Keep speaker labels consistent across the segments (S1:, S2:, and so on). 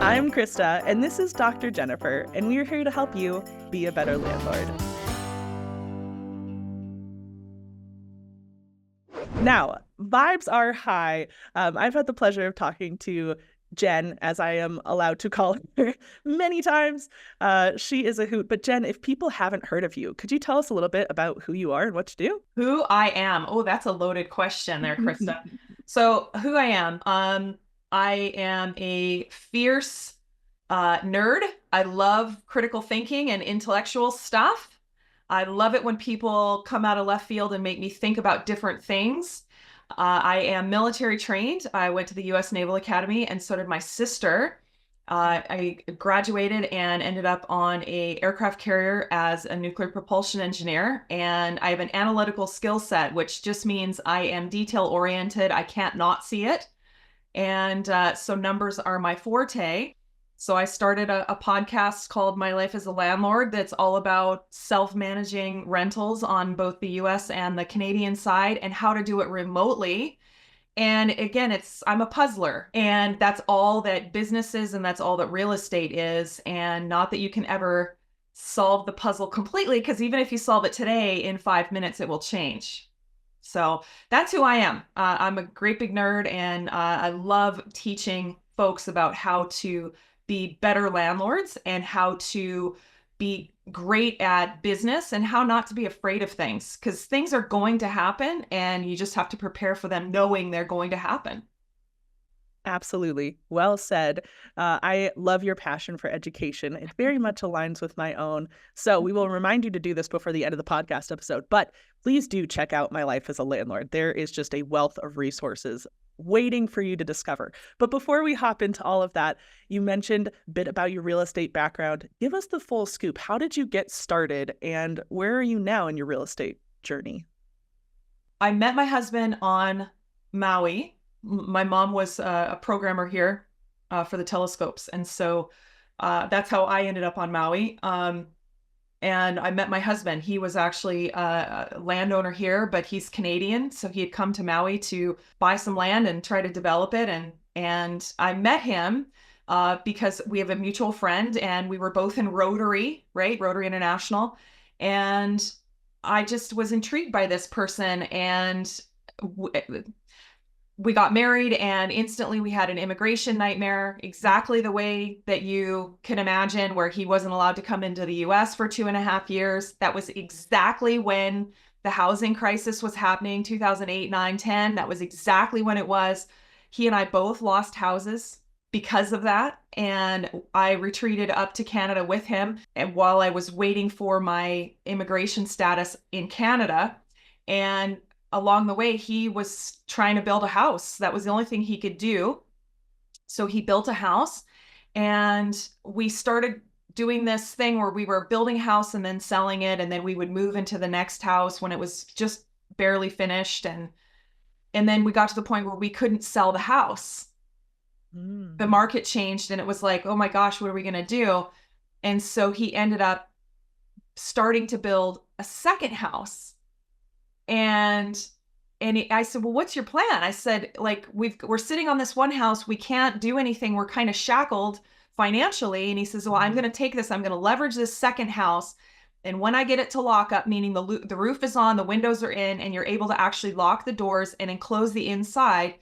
S1: I'm Krista, and this is Dr. Jennifer, and we're here to help you be a better landlord. Now, vibes are high. I've had the pleasure of talking to Jen, as I am allowed to call her, many times. She is a hoot. But Jen, if people haven't heard of you, could you tell us a little bit about who you are and what you do?
S2: Who I am. Oh, that's a loaded question there, Krista. So who I am. I am a fierce nerd. I love critical thinking and intellectual stuff. I love it when people come out of left field and make me think about different things. I am military trained. I went to the U.S. Naval Academy, and so did my sister. I graduated and ended up on a aircraft carrier as a nuclear propulsion engineer, and I have an analytical skill set, which just means I am detail oriented. I can't not see it, and so numbers are my forte. So I started a podcast called My Life as a Landlord that's all about self-managing rentals on both the US and the Canadian side and how to do it remotely. And again, I'm a puzzler, and that's all that business is, and that's all that real estate is. And not that you can ever solve the puzzle completely, because even if you solve it today, in 5 minutes, it will change. So that's who I am. I'm a great big nerd, and I love teaching folks about how to be better landlords and how to be great at business and how not to be afraid of things, because things are going to happen and you just have to prepare for them knowing they're going to happen.
S1: Absolutely. Well said. I love your passion for education. It very much aligns with my own. So we will remind you to do this before the end of the podcast episode, but please do check out My Life as a Landlord. There is just a wealth of resources waiting for you to discover. But before we hop into all of that, you mentioned a bit about your real estate background. Give us the full scoop. How did you get started, and where are you now in your real estate journey?
S2: I met my husband on Maui. My mom was a programmer here for the telescopes. And so that's how I ended up on Maui. And I met my husband. He was actually a landowner here, but he's Canadian. So he had come to Maui to buy some land and try to develop it. And I met him because we have a mutual friend, and we were both in Rotary, right? Rotary International. And I just was intrigued by this person, and we got married, and instantly we had an immigration nightmare, exactly the way that you can imagine, where he wasn't allowed to come into the US for 2.5 years. That was exactly when the housing crisis was happening, 2008, 9, 10. That was exactly when it was. He and I both lost houses because of that. And I retreated up to Canada with him. And while I was waiting for my immigration status in Canada, and along the way, he was trying to build a house. That was the only thing he could do. So he built a house, and we started doing this thing where we were building a house and then selling it. And then we would move into the next house when it was just barely finished. And then we got to the point where we couldn't sell the house. The market changed, and it was like, oh my gosh, what are we going to do? And so he ended up starting to build a second house. And I said, well, what's your plan? I said, like, we're sitting on this one house. We can't do anything. We're kind of shackled financially. And he says, well, I'm going to take this. I'm going to leverage this second house. And when I get it to lock up, meaning the roof is on, the windows are in, and you're able to actually lock the doors and enclose the inside.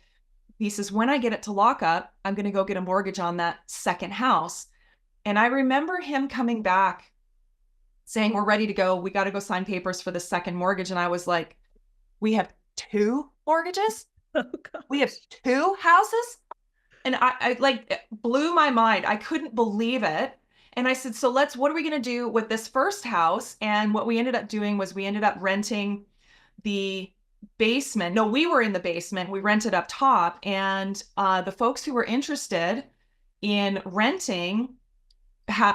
S2: He says, when I get it to lock up, I'm going to go get a mortgage on that second house. And I remember him coming back saying, we're ready to go. We got to go sign papers for the second mortgage. And I was like, we have 2 mortgages?
S1: Oh, God.
S2: We have 2 houses? And I like blew my mind. I couldn't believe it. And I said, so what are we going to do with this first house? And what we ended up doing was we ended up renting the basement. No, we were in the basement. We rented up top. And the folks who were interested in renting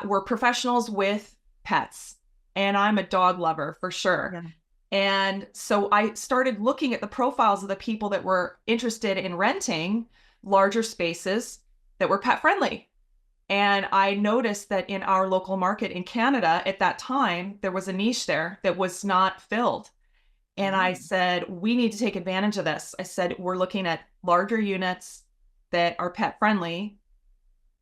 S2: were professionals with pets. And I'm a dog lover for sure. Yeah. And so I started looking at the profiles of the people that were interested in renting larger spaces that were pet friendly. And I noticed that in our local market in Canada at that time, there was a niche there that was not filled. And I said, we need to take advantage of this. I said, we're looking at larger units that are pet friendly,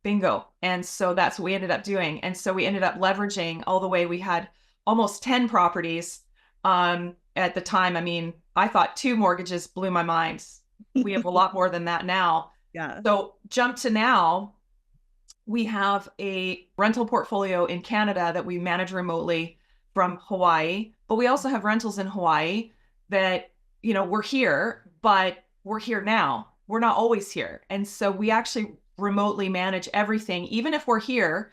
S2: Bingo. And so that's what we ended up doing. And so we ended up leveraging all the way. We had almost 10 properties at the time. I mean, I thought 2 mortgages blew my mind. We have a lot more than that now.
S1: Yeah.
S2: So jump to now, we have a rental portfolio in Canada that we manage remotely from Hawaii, but we also have rentals in Hawaii that, we're here, but we're here now. We're not always here. And so we actually remotely manage everything. Even if we're here,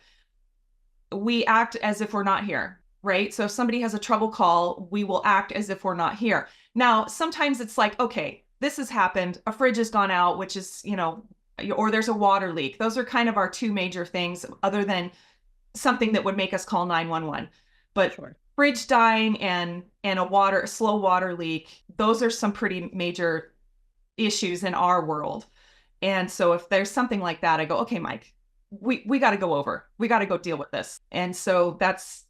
S2: we act as if we're not here, right? So if somebody has a trouble call, we will act as if we're not here. Now, sometimes it's like, okay, this has happened. A fridge has gone out, which is, or there's a water leak. Those are kind of our 2 major things, other than something that would make us call 911. But sure. Fridge dying and a slow water leak, those are some pretty major issues in our world. And so if there's something like that, I go, okay, Mike, we got to go over. We got to go deal with this. And so that's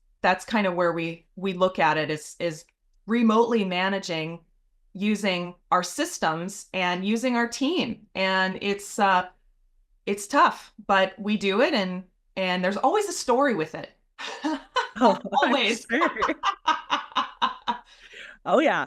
S2: kind of where we look at it, is remotely managing using our systems and using our team. And it's tough, but we do it, and there's always a story with it.
S1: Oh,
S2: always.
S1: Sure. Oh yeah.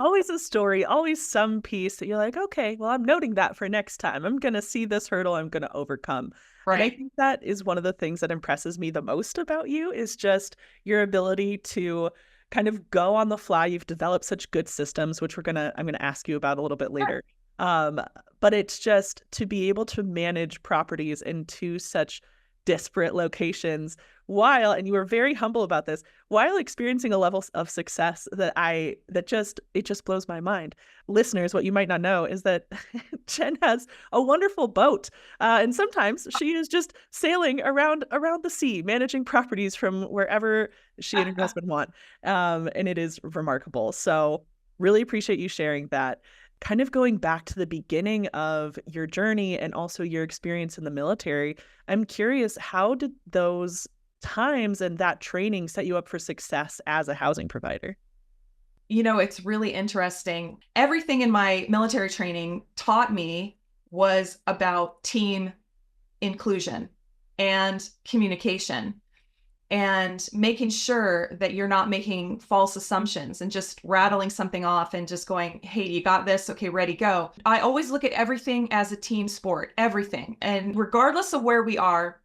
S1: Always a story, always some piece that you're like, okay, well, I'm noting that for next time. I'm going to see this hurdle I'm going to overcome. Right. And I think that is one of the things that impresses me the most about you, is just your ability to kind of go on the fly. You've developed such good systems, which I'm going to ask you about a little bit later. Sure. But it's just to be able to manage properties in 2 such disparate locations and you were very humble about this, while experiencing a level of success that just blows my mind. Listeners, what you might not know is that Jen has a wonderful boat, and sometimes she is just sailing around the sea, managing properties from wherever she and her husband want, and it is remarkable. So really appreciate you sharing that. Kind of going back to the beginning of your journey and also your experience in the military, I'm curious, how did those times and that training set you up for success as a housing provider?
S2: It's really interesting. Everything in my military training taught me was about team inclusion and communication, and making sure that you're not making false assumptions and just rattling something off and just going, hey, you got this? Okay, ready, go. I always look at everything as a team sport, everything. And regardless of where we are,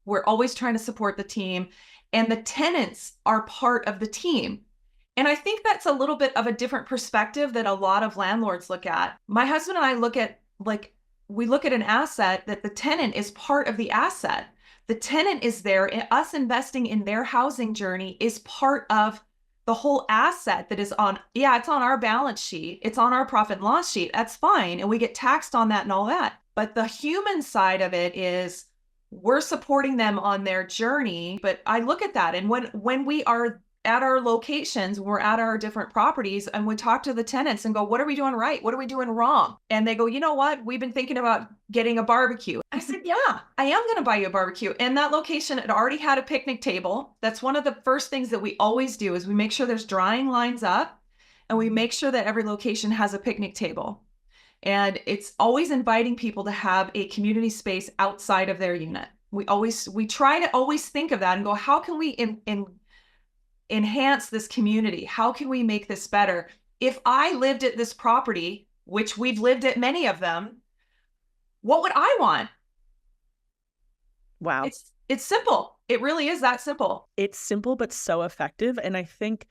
S2: we're always trying to support the team, and the tenants are part of the team. And I think that's a little bit of a different perspective that a lot of landlords look at. My husband and I look at, we look at an asset that the tenant is part of the asset. The tenant is there, and us investing in their housing journey is part of the whole asset that is it's on our balance sheet. It's on our profit and loss sheet. That's fine. And we get taxed on that and all that. But the human side of it is we're supporting them on their journey. But I look at that. And when we are at our locations, we're at our different properties, and we talk to the tenants and go, what are we doing right? What are we doing wrong? And they go, you know what? We've been thinking about getting a barbecue. I said, yeah, I am going to buy you a barbecue. And that location had already had a picnic table. That's one of the first things that we always do, is we make sure there's drying lines up, and we make sure that every location has a picnic table. And it's always inviting people to have a community space outside of their unit. We try to always think of that and go, how can we enhance this community? How can we make this better? If I lived at this property, which we've lived at many of them, what would I want?
S1: Wow.
S2: It's simple. It really is that simple.
S1: It's simple, but so effective. And I think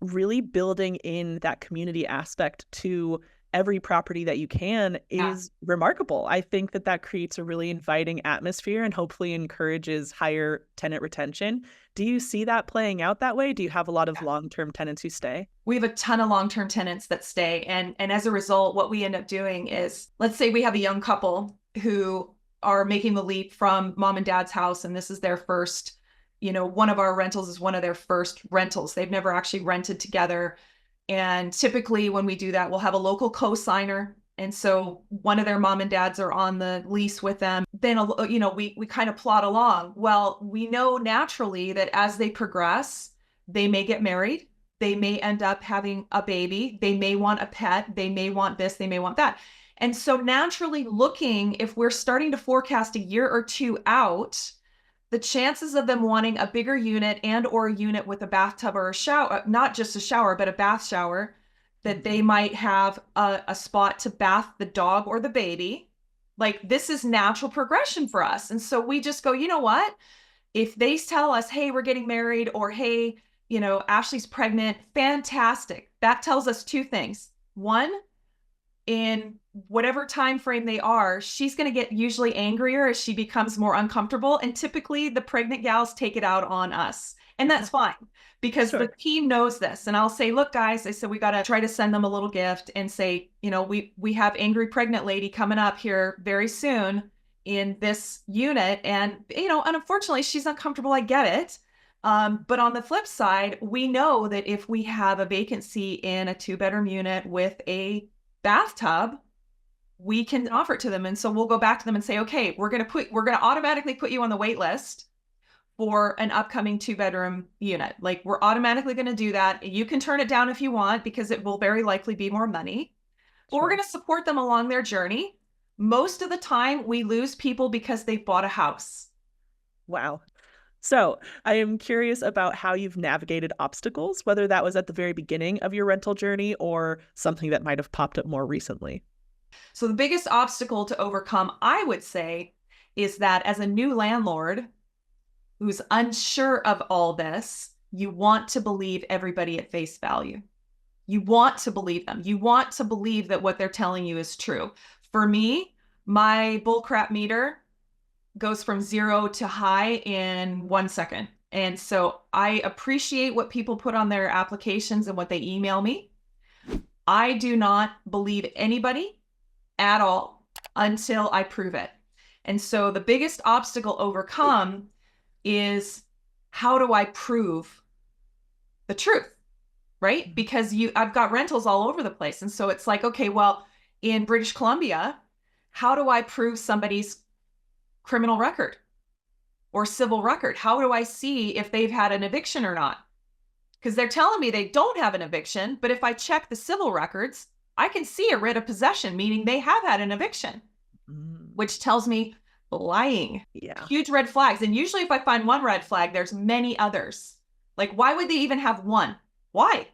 S1: really building in that community aspect to every property that you can is remarkable. I think that creates a really inviting atmosphere and hopefully encourages higher tenant retention. Do you see that playing out that way? Do you have a lot of long-term tenants who stay?
S2: We have a ton of long-term tenants that stay. And as a result, what we end up doing is, let's say we have a young couple who are making the leap from mom and dad's house, and this is their first, one of our rentals is one of their first rentals. They've never actually rented together. And typically when we do that, we'll have a local co-signer. And so one of their mom and dads are on the lease with them. Then, we kind of plot along. Well, we know naturally that as they progress, they may get married. They may end up having a baby. They may want a pet. They may want this. They may want that. And so naturally looking, if we're starting to forecast a year or two out, the chances of them wanting a bigger unit and or a unit with a bathtub or a shower, not just a shower, but a bath shower, that they might have a spot to bath the dog or the baby. Like, this is natural progression for us. And so we just go, you know what? If they tell us, hey, we're getting married, or hey, Ashley's pregnant, fantastic. That tells us two things. One, in whatever time frame they are, she's going to get usually angrier as she becomes more uncomfortable. And typically the pregnant gals take it out on us. And that's fine because the team knows this. And I'll say, look, guys, I said, we got to try to send them a little gift and say, we have angry pregnant lady coming up here very soon in this unit. And, and unfortunately she's uncomfortable. I get it. But on the flip side, we know that if we have a vacancy in a 2-bedroom unit with a bathtub, we can offer it to them. And so we'll go back to them and say, okay, we're going to automatically put you on the wait list for an upcoming 2-bedroom unit. Like, we're automatically going to do that. You can turn it down if you want, because it will very likely be more money. But we're going to support them along their journey. Most of the time we lose people because they bought a house.
S1: Wow. So I am curious about how you've navigated obstacles, whether that was at the very beginning of your rental journey or something that might have popped up more recently.
S2: So the biggest obstacle to overcome, I would say, is that as a new landlord who's unsure of all this, you want to believe everybody at face value. You want to believe them. You want to believe that what they're telling you is true. For me, my bullcrap meter goes from 0 to high in 1 second. And so I appreciate what people put on their applications and what they email me. I do not believe anybody at all until I prove it. And so the biggest obstacle overcome is, how do I prove the truth? Right? Because I've got rentals all over the place. And so it's like, okay, well, in British Columbia, how do I prove somebody's criminal record or civil record? How do I see if they've had an eviction or not? Because they're telling me they don't have an eviction, but if I check the civil records, I can see a writ of possession, meaning they have had an eviction, which tells me lying.
S1: Yeah.
S2: Huge red flags. And usually if I find one red flag, there's many others. Like, why would they even have one? Why?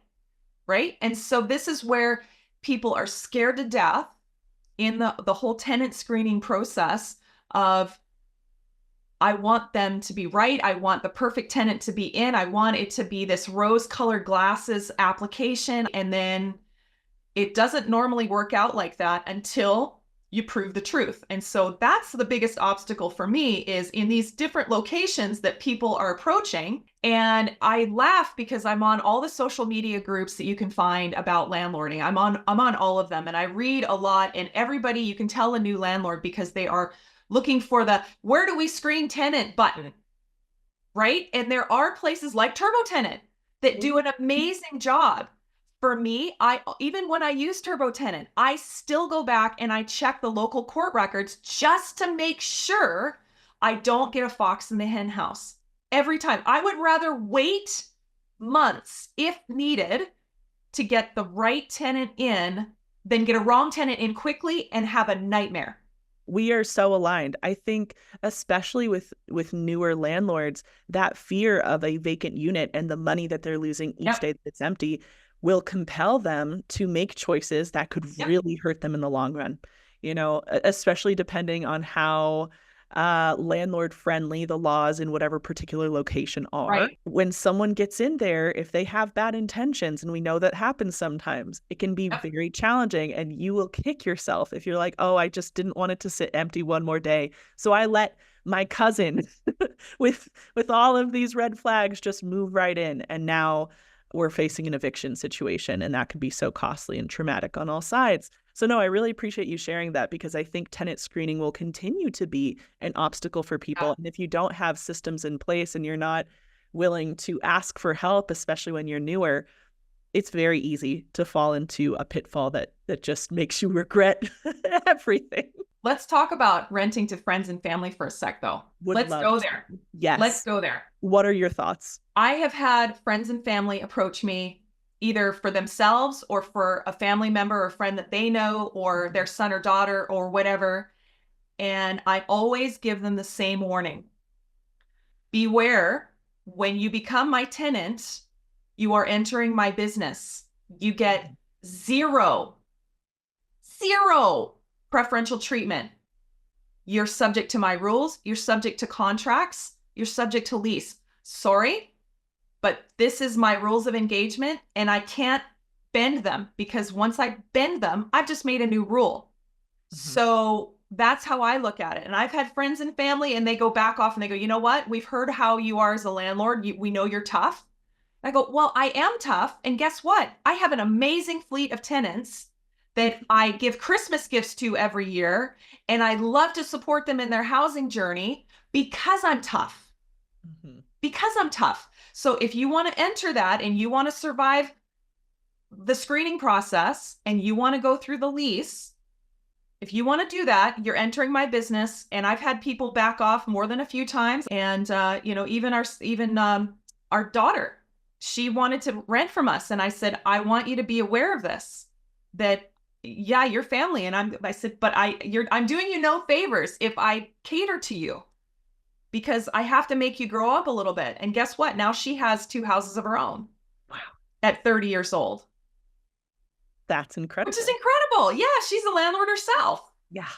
S2: Right? And so this is where people are scared to death in the whole tenant screening process of, I want them to be right. I want the perfect tenant to be in. I want it to be this rose-colored glasses application. And then it doesn't normally work out like that until you prove the truth. And so that's the biggest obstacle for me, is in these different locations that people are approaching. And I laugh because I'm on all the social media groups that you can find about landlording. I'm on all of them, and I read a lot, and everybody, you can tell a new landlord because they are looking for the "where do we screen tenant" button, right? And there are places like TurboTenant that do an amazing job. For me, even when I use TurboTenant, I still go back and I check the local court records just to make sure I don't get a fox in the hen house. Every time. I would rather wait months, if needed, to get the right tenant in than get a wrong tenant in quickly and have a nightmare.
S1: We are so aligned. I think especially with newer landlords, that fear of a vacant unit and the money that they're losing each day that it's empty will compel them to make choices that could really hurt them in the long run, especially depending on how landlord friendly the laws in whatever particular location are.
S2: Right.
S1: When someone gets in there, if they have bad intentions, and we know that happens sometimes, it can be very challenging, and you will kick yourself if you're like, oh, I just didn't want it to sit empty one more day, so I let my cousin with all of these red flags just move right in, and now we're facing an eviction situation, and that could be so costly and traumatic on all sides. So no, I really appreciate you sharing that, because I think tenant screening will continue to be an obstacle for people. And if you don't have systems in place and you're not willing to ask for help, especially when you're newer, it's very easy to fall into a pitfall that just makes you regret everything.
S2: Let's talk about renting to friends and family for a sec, though. Let's go there.
S1: Yes.
S2: Let's go there.
S1: What are your thoughts?
S2: I have had friends and family approach me either for themselves or for a family member or friend that they know, or their son or daughter or whatever. And I always give them the same warning. Beware, when you become my tenant, you are entering my business. You get zero preferential treatment. You're subject to my rules. You're subject to contracts. You're subject to lease. Sorry, but this is my rules of engagement, and I can't bend them, because once I bend them, I've just made a new rule. So that's how I look at it. And I've had friends and family, and they go back off and they go, you know what? We've heard how you are as a landlord. We know you're tough. I go, well, I am tough. And guess what? I have an amazing fleet of tenants that I give Christmas gifts to every year. And I love to support them in their housing journey because I'm tough. Because I'm tough. So if you want to enter that and you want to survive the screening process and you want to go through the lease, if you want to do that, you're entering my business. And I've had people back off more than a few times. And, even our daughter, she wanted to rent from us. And I said, I want you to be aware of this, that, yeah, you're family. And I said, but I'm doing you no favors if I cater to you, because I have to make you grow up a little bit. And guess what? Now she has 2 houses of her own.
S1: Wow.
S2: At 30 years old.
S1: That's incredible.
S2: Which is incredible. Yeah, she's a landlord herself.
S1: Yeah.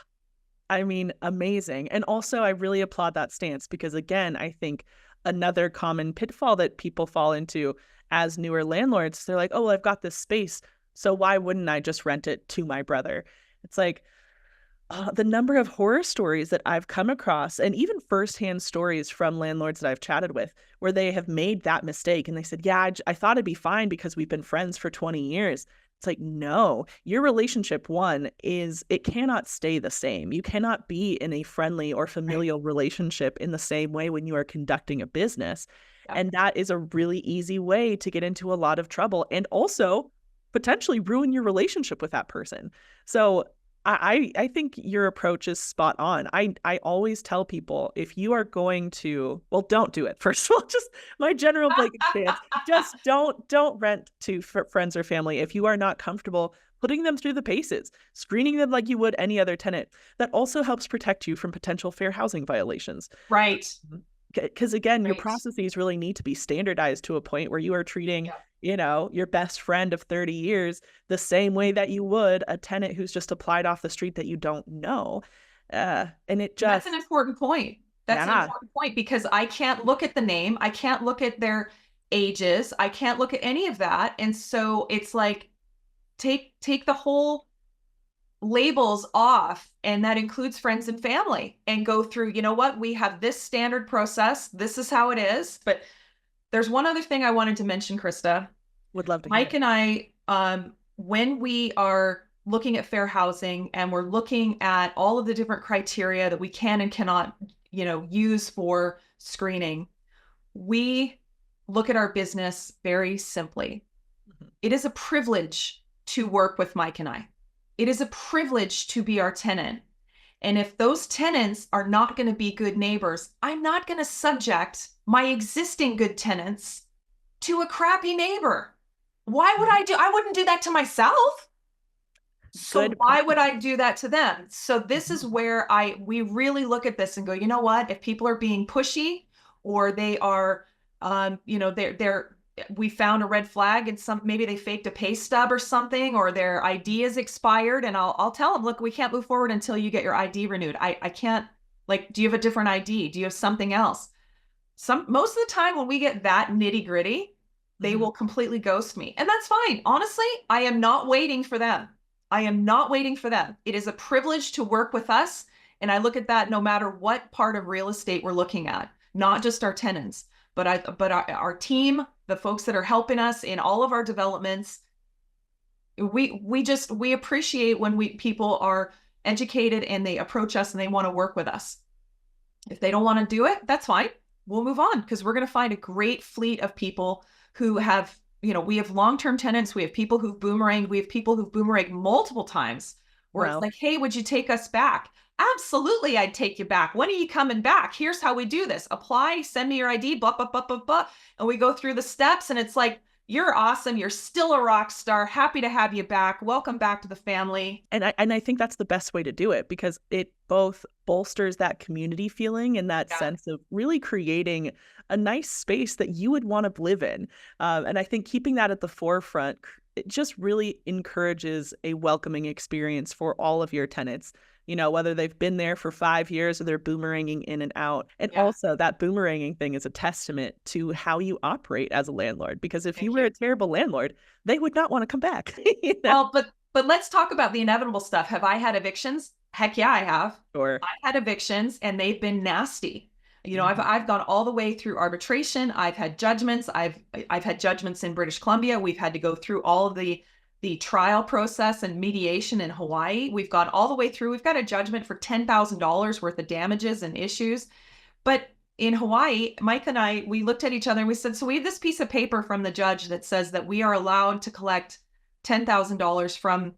S1: I mean, amazing. And also, I really applaud that stance, because again, I think another common pitfall that people fall into as newer landlords, they're like, oh, well, I've got this space, so why wouldn't I just rent it to my brother? It's like, the number of horror stories that I've come across, and even firsthand stories from landlords that I've chatted with, where they have made that mistake and they said, yeah, I thought it'd be fine because we've been friends for 20 years. It's like, no, your relationship, it cannot stay the same. You cannot be in a friendly or familial relationship in the same way when you are conducting a business. Yep. And that is a really easy way to get into a lot of trouble and also potentially ruin your relationship with that person. So I think your approach is spot on. I always tell people, if you are going to, well, don't do it. First of all, just my general blanket stance, just don't rent to friends or family if you are not comfortable putting them through the paces, screening them like you would any other tenant. That also helps protect you from potential fair housing violations.
S2: Right.
S1: Because again, your processes really need to be standardized to a point where you are treating your best friend of 30 years the same way that you would a tenant who's just applied off the street that you don't know. And that's
S2: an important point. That's an important point, because I can't look at the name. I can't look at their ages. I can't look at any of that. And so it's like, take the whole labels off, and that includes friends and family, and go through, you know what, we have this standard process. This is how it is. But there's one other thing I wanted to mention, Krista.
S1: Would love to.
S2: Mike and I, when we are looking at fair housing and we're looking at all of the different criteria that we can and cannot, use for screening, we look at our business very simply. It is a privilege to work with Mike and I. It is a privilege to be our tenant. And if those tenants are not going to be good neighbors, I'm not going to subject my existing good tenants to a crappy neighbor. Why would I wouldn't do that to myself. So why would I do that to them? So this is where we really look at this and go, you know what, if people are being pushy, or they are, we found a red flag and maybe they faked a pay stub or something, or their ID is expired, and I'll tell them, look, we can't move forward until you get your ID renewed. I can't, do you have a different ID? Do you have something else? Most of the time when we get that nitty gritty, they will completely ghost me. And that's fine. Honestly, I am not waiting for them. It is a privilege to work with us. And I look at that no matter what part of real estate we're looking at, not just our tenants, but our team, the folks that are helping us in all of our developments. We appreciate when people are educated and they approach us and they want to work with us. If they don't want to do it, that's fine. We'll move on, because we're going to find a great fleet of people who have, we have long-term tenants. We have people who've boomeranged. We have people who've boomeranged multiple times, where it's like, hey, would you take us back? Absolutely, I'd take you back. When are you coming back? Here's how we do this. Apply, send me your ID, blah, blah, blah, blah, blah. And we go through the steps, and it's like, You're awesome. You're still a rock star. Happy to have you back. Welcome back to the family.
S1: And I think that's the best way to do it, because it both bolsters that community feeling and that
S2: Yeah.
S1: sense of really creating a nice space that you would want to live in. And I think keeping that at the forefront, it just really encourages a welcoming experience for all of your tenants, whether they've been there for 5 years or they're boomeranging in and out. And
S2: Yeah.
S1: also that boomeranging thing is a testament to how you operate as a landlord, because if you
S2: Thank
S1: were
S2: you.
S1: a terrible landlord, they would not want to come back.
S2: Well, but let's talk about the inevitable stuff. Have I had evictions? Heck yeah, I have.
S1: Or
S2: I've had evictions and they've been nasty. I've gone all the way through arbitration. I've had judgments. I've had judgments in British Columbia. We've had to go through all of the trial process and mediation in Hawaii. We've gone all the way through. We've got a judgment for $10,000 worth of damages and issues. But in Hawaii, Mike and I, we looked at each other and we said, so we have this piece of paper from the judge that says that we are allowed to collect $10,000 from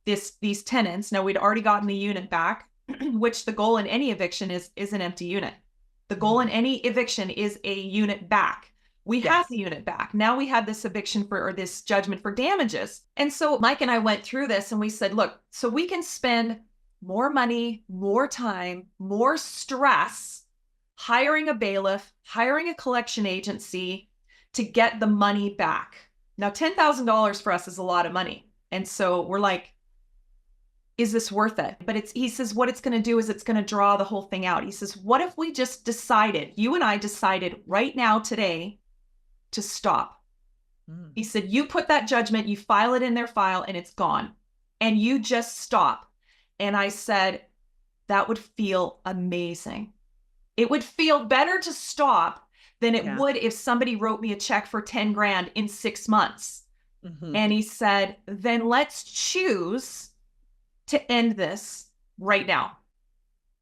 S2: these tenants. Now, we'd already gotten the unit back, which the goal in any eviction is an empty unit. The goal in any eviction is a unit back. We have the unit back. Now we had this eviction or this judgment for damages. And so Mike and I went through this and we said, look, so we can spend more money, more time, more stress hiring a bailiff, hiring a collection agency to get the money back. Now, $10,000 for us is a lot of money. And so we're like, is this worth it? But he says, what it's going to do is it's going to draw the whole thing out. He says, what if we just decided, you and I decided right now today to stop? He said, you put that judgment, you file it in their file and it's gone. And you just stop. And I said, that would feel amazing. It would feel better to stop than it would if somebody wrote me a check for 10 grand in 6 months. And he said, then let's choose to end this right now.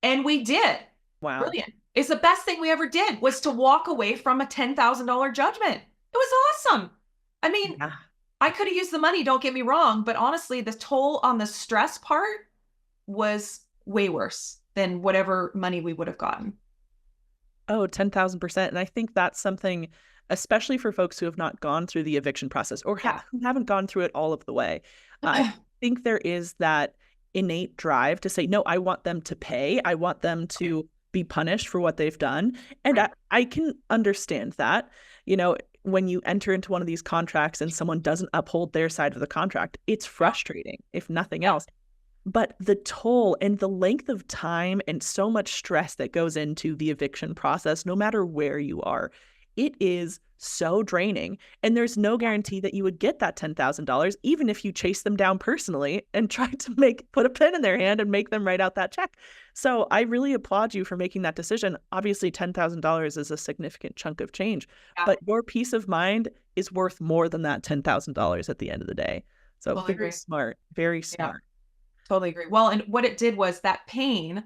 S2: And we did.
S1: Wow.
S2: Brilliant. It's the best thing we ever did, was to walk away from a $10,000 judgment. It was awesome. I mean, I could have used the money, don't get me wrong, but honestly, the toll on the stress part was way worse than whatever money we would have gotten.
S1: Oh, 10,000%. And I think that's something, especially for folks who have not gone through the eviction process or who haven't gone through it all of the way. I think there is that innate drive to say, no, I want them to pay. I want them to be punished for what they've done. And I can understand that. When you enter into one of these contracts and someone doesn't uphold their side of the contract, it's frustrating, if nothing else. But the toll and the length of time and so much stress that goes into the eviction process, no matter where you are, it is so draining. And there's no guarantee that you would get that $10,000, even if you chase them down personally and try to put a pen in their hand and make them write out that check. So I really applaud you for making that decision. Obviously, $10,000 is a significant chunk of change, but your peace of mind is worth more than that $10,000 at the end of the day. So
S2: Totally
S1: very
S2: agree.
S1: smart, very smart.
S2: Totally agree. Well, and what it did was that pain,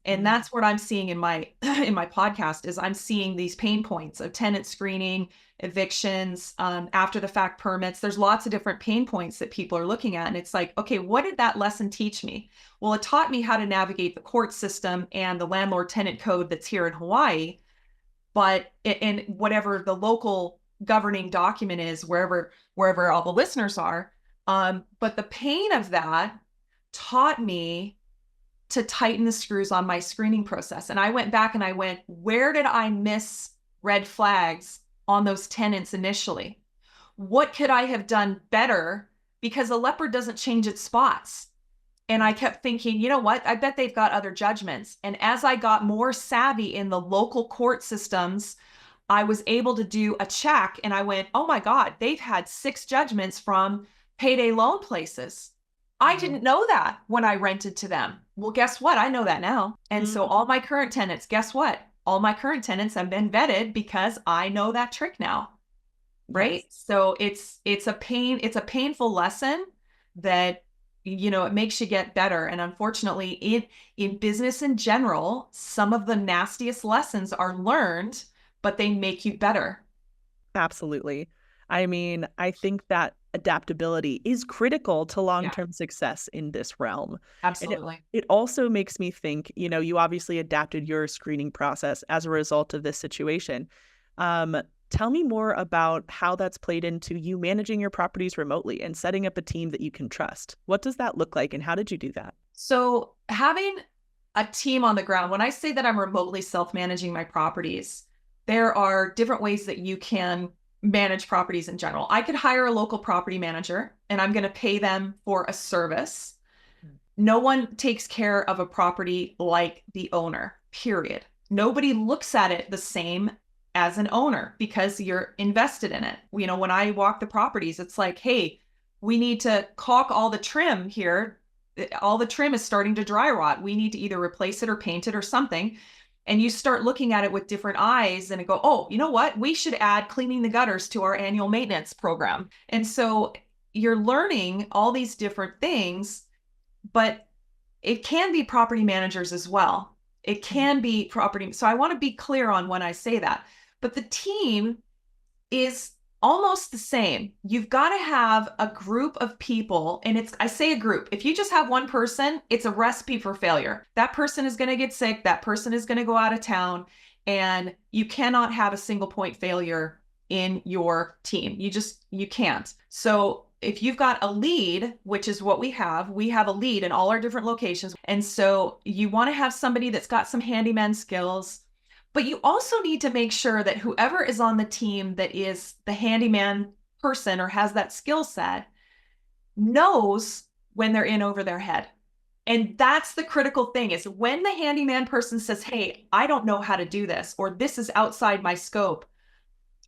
S2: and that's what I'm seeing in my podcast, is I'm seeing these pain points of tenant screening, evictions, after the fact permits. There's lots of different pain points that people are looking at. And it's like, okay, what did that lesson teach me? Well, it taught me how to navigate the court system and the landlord tenant code that's here in Hawaii, but in whatever the local governing document is, wherever all the listeners are. But the pain of that taught me to tighten the screws on my screening process. And I went back and I went, where did I miss red flags on those tenants initially? What could I have done better? Because a leopard doesn't change its spots. And I kept thinking, you know what? I bet they've got other judgments. And as I got more savvy in the local court systems, I was able to do a check and I went, oh my God, they've had 6 judgments from payday loan places. I didn't know that when I rented to them. Well, guess what? I know that now. And so all my current tenants, guess what? All my current tenants have been vetted because I know that trick now. Right? Yes. So it's a painful lesson that, it makes you get better. And unfortunately, in business in general, some of the nastiest lessons are learned, but they make you better.
S1: Absolutely. I mean, I think that adaptability is critical to long-term success in this realm.
S2: Absolutely.
S1: It also makes me think, you obviously adapted your screening process as a result of this situation. Tell me more about how that's played into you managing your properties remotely and setting up a team that you can trust. What does that look like, and how did you do that?
S2: So having a team on the ground, when I say that I'm remotely self-managing my properties, there are different ways that you can manage properties in general. I could hire a local property manager and I'm going to pay them for a service. No one takes care of a property like the owner, period. Nobody looks at it the same as an owner because you're invested in it. You know, when I walk the properties, it's like, hey, we need to caulk all the trim here. All the trim is starting to dry rot. We need to either replace it or paint it or something. And you start looking at it with different eyes and go, oh, you know what? We should add cleaning the gutters to our annual maintenance program. And so you're learning all these different things, but it can be property managers as well. It can be property. So I want to be clear on when I say that. But the team is almost the same. You've got to have a group of people, and I say a group. If you just have one person, it's a recipe for failure. That person is going to get sick. That person is going to go out of town, and you cannot have a single point failure in your team. You can't. So if you've got a lead, which is what we have a lead in all our different locations. And so you want to have somebody that's got some handyman skills, but you also need to make sure that whoever is on the team that is the handyman person or has that skill set knows when they're in over their head. And that's the critical thing, is when the handyman person says, hey, I don't know how to do this, or this is outside my scope,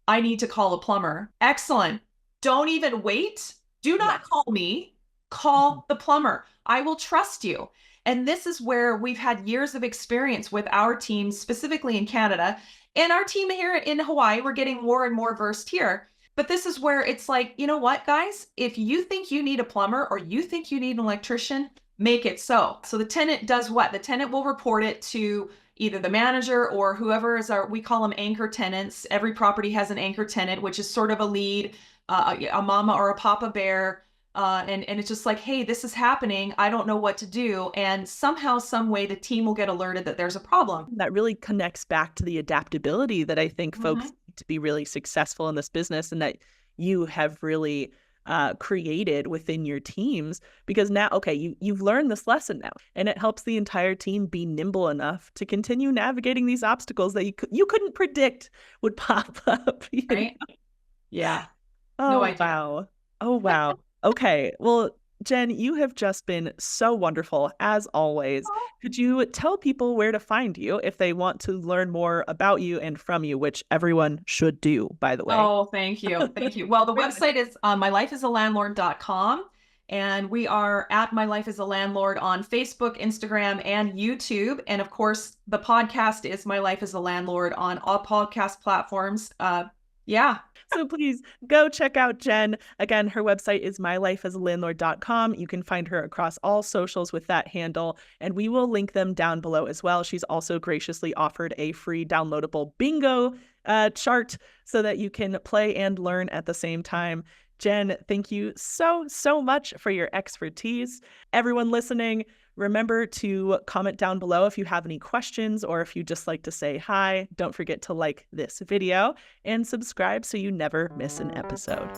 S2: I need to call a plumber. Excellent. Don't even wait. Do not call me. Call the plumber. I will trust you. And this is where we've had years of experience with our team, specifically in Canada, and our team here in Hawaii. We're getting more and more versed here. But this is where it's like, you know what, guys? If you think you need a plumber or you think you need an electrician, make it so. So the tenant does what? The tenant will report it to either the manager or whoever is we call them anchor tenants. Every property has an anchor tenant, which is sort of a lead, a mama or a papa bear. And it's just like, hey, this is happening. I don't know what to do. And somehow, some way, the team will get alerted that there's a problem.
S1: That really connects back to the adaptability that I think folks need to be really successful in this business, and that you have really created within your teams, because now, okay, you've learned this lesson now, and it helps the entire team be nimble enough to continue navigating these obstacles that you couldn't predict would pop up.
S2: Right? Yeah.
S1: Oh,
S2: no idea.
S1: wow. Oh, wow. Okay. Well, Jen, you have just been so wonderful, as always. Could you tell people where to find you if they want to learn more about you and from you, which everyone should do, by the way?
S2: Oh, thank you. Thank you. Well, the website is mylifeasalandlord.com. And we are at My Life as a Landlord on Facebook, Instagram, and YouTube. And of course, the podcast is My Life as a Landlord on all podcast platforms. Yeah.
S1: So please go check out Jen. Again, her website is mylifeasalandlord.com. You can find her across all socials with that handle, and we will link them down below as well. She's also graciously offered a free downloadable bingo chart so that you can play and learn at the same time. Jen, thank you so much for your expertise. Everyone listening, remember to comment down below if you have any questions or if you just like to say hi. Don't forget to like this video and subscribe so you never miss an episode.